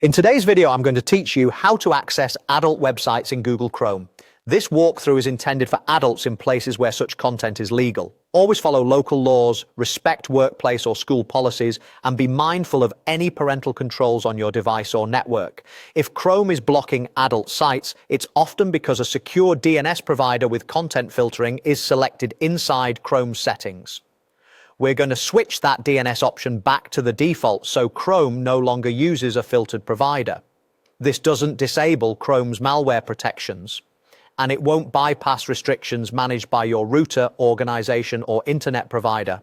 In today's video, I'm going to teach you how to access adult websites in Google Chrome. This walkthrough is intended for adults in places where such content is legal. Always follow local laws, respect workplace or school policies, and be mindful of any parental controls on your device or network. If Chrome is blocking adult sites, it's often because a secure DNS provider with content filtering is selected inside Chrome settings. We're going to switch that DNS option back to the default so Chrome no longer uses a filtered provider. This doesn't disable Chrome's malware protections, and it won't bypass restrictions managed by your router, organization, or internet provider.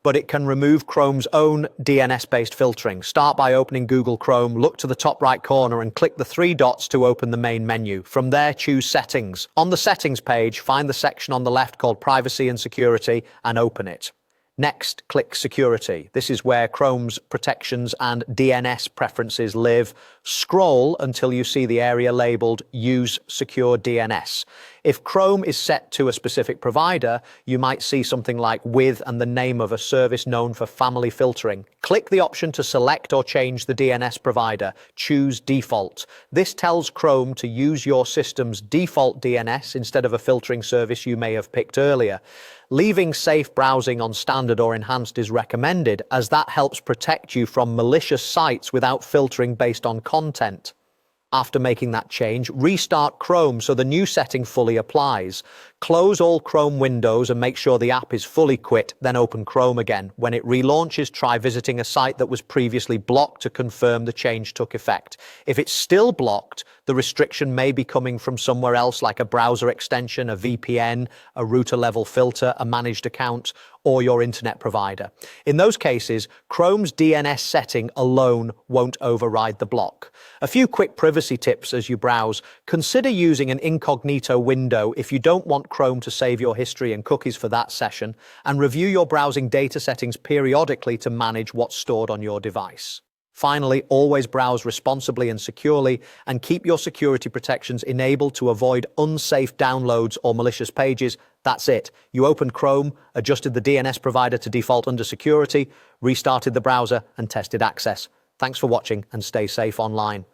But it can remove Chrome's own DNS-based filtering. Start by opening Google Chrome, look to the top right corner and click the three dots to open the main menu. From there, choose Settings. On the Settings page, find the section on the left called Privacy and Security and open it. Next, click Security. This is where Chrome's protections and DNS preferences live. Scroll until you see the area labeled Use Secure DNS. If Chrome is set to a specific provider, you might see something like with and the name of a service known for family filtering. Click the option to select or change the DNS provider. Choose Default. This tells Chrome to use your system's default DNS instead of a filtering service you may have picked earlier. Leaving safe browsing on standard or enhanced is recommended, as that helps protect you from malicious sites without filtering based on content. After making that change, restart Chrome so the new setting fully applies. Close all Chrome windows and make sure the app is fully quit, then open Chrome again. When it relaunches, try visiting a site that was previously blocked to confirm the change took effect. If it's still blocked, the restriction may be coming from somewhere else, like a browser extension, a VPN, a router-level filter, a managed account, or your internet provider. In those cases, Chrome's DNS setting alone won't override the block. A few quick privacy tips as you browse. Consider using an incognito window if you don't want Chrome to save your history and cookies for that session, and review your browsing data settings periodically to manage what's stored on your device. Finally, always browse responsibly and securely, and keep your security protections enabled to avoid unsafe downloads or malicious pages. That's it. You opened Chrome, adjusted the DNS provider to default under security, restarted the browser, and tested access. Thanks for watching, and stay safe online.